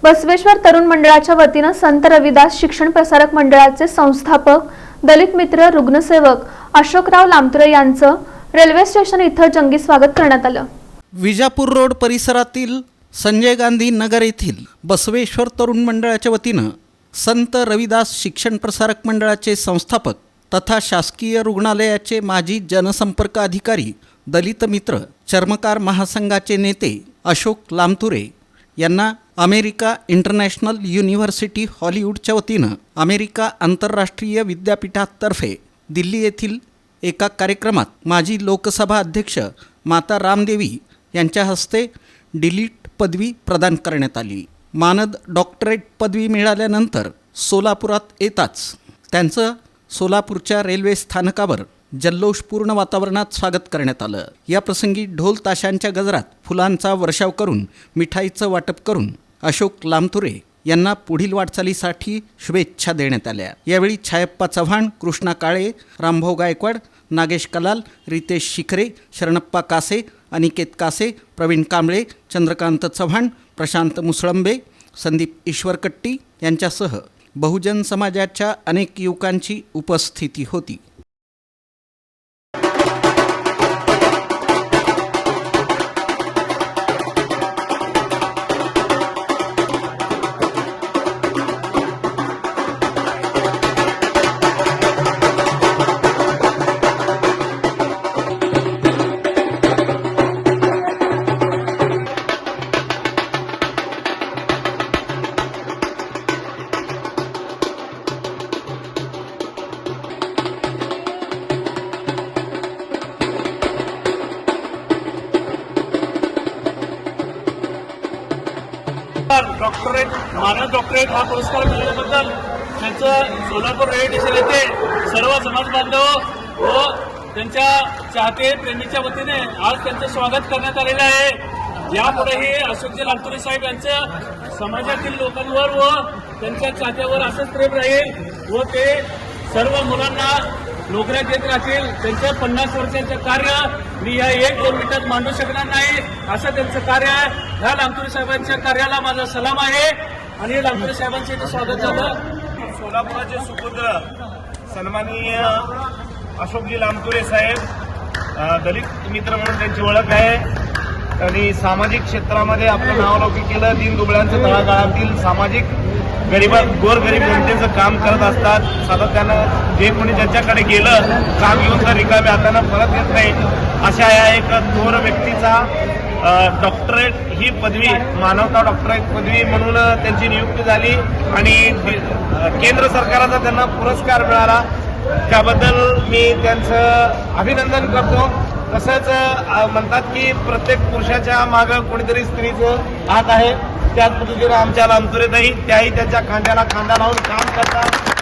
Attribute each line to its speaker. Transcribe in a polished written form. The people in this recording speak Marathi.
Speaker 1: बसवेश्वर तरुण मंडळाच्या वतीने संत रविदास शिक्षण प्रसारक मंडळाचे संस्थापक दलित मित्र रुग्णसेवक अशोकराव लामतुरे यांचं रेल्वे स्टेशन इथं जंगी स्वागत करण्यात आलं।
Speaker 2: विजापूर रोड परिसरातील संजय गांधी नगर येथील बसवेश्वर तरुण मंडळाच्या वतीने संत रविदास शिक्षण प्रसारक मंडळाचे संस्थापक तथा शासकीय रुग्णालयाचे माजी जनसंपर्क अधिकारी दलित मित्र चर्मकार महासंघाचे नेते अशोक लामतुरे यांना अमेरिका इंटरनॅशनल युनिव्हर्सिटी हॉलिवूडच्या वतीने अमेरिका आंतरराष्ट्रीय विद्यापीठातर्फे दिल्ली येथील एका कार्यक्रमात माजी लोकसभा अध्यक्ष माता रामदेवी यांच्या हस्ते डीलिट पदवी प्रदान करण्यात आली। मानद डॉक्टरेट पदवी मिळाल्यानंतर सोलापुरात येताच त्यांचं सोलापूरच्या रेल्वे स्थानकावर जल्लोषपूर्ण वातावरणात स्वागत करण्यात आलं। या प्रसंगी ढोल ताशांच्या गजरात फुलांचा वर्षाव करून मिठाईचं वाटप करून अशोक लामतुरे यांना पुढील वाटचालीसाठी शुभेच्छा देण्यात आल्या। यावेळी छायप्पा चव्हाण, कृष्णा काळे, रामभाऊ गायकवाड, नागेश कलाल, रितेश शिखरे, शरणप्पा कासे, अनिकेत कासे, प्रवीण कांबळे, चंद्रकांत चव्हाण, प्रशांत मुसळंबे, संदीप ईश्वरकट्टी यांच्यासह बहुजन समाजाच्या अनेक युवकांची उपस्थिती होती।
Speaker 3: डॉक्टरेट मानद डॉक्टरेट हा पुरस्कार मिळाल्याबद्दल त्यांचं सोलापूर रेल्वे स्टेशन येथे सर्व समाज बांधव व त्यांच्या चाहते प्रेमीच्या वतीने आज त्यांचं स्वागत करण्यात आलेलं आहे। यापुढेही अशोकजी लामतुरे साहेब यांचं समाजातील लोकांवर व त्यांच्या चाहत्यावर असंच प्रेम राहील व ते सर्व मुलांना नोकऱ्या देत राहतील। त्यांचं 50 वर्षांचं कार्य मी या 1-2 मिनिटात मांडू शकणार नाही, असं त्यांचं कार्य आहे। ह्या लामतुरे साहेबांच्या कार्याला माझा सलाम आहे आणि लामतुरे साहेबांचे इथे स्वागत झालं।
Speaker 4: सोलापुराचे सुपुत्र सन्माननीय अशोकजी लामतुरे साहेब दलित मित्र म्हणून त्यांची ओळख आहे आणि सामाजिक क्षेत्रामध्ये आपलं नावलौकिक केलं। दीनदुबळ्यांच्या तळागाळातील सामाजिक गोरगरीब जनतेचं काम करत असतात। सातत्यानं जे कोणी ज्यांच्याकडे गेलं काम घेऊन तर रिकाम्या हातानं परत येत नाही, अशा या एक थोर व्यक्तीचा डॉक्टरेट ही पदवी मानवता डॉक्टरेट पदवी म्हणून त्यांची नियुक्ती झाली आणि केंद्र सरकारचा त्यांना पुरस्कार मिळाला, त्याबद्दल मी त्यांचं अभिनंदन करतो। तसंच म्हणतात की प्रत्येक पुरुषाच्या मागं कोणीतरी स्त्रीचं हात आहे, त्याच पद्धतीने आमच्या लामतुरेताई त्याही त्यांच्या खांद्याला खांदा लावून काम करतात।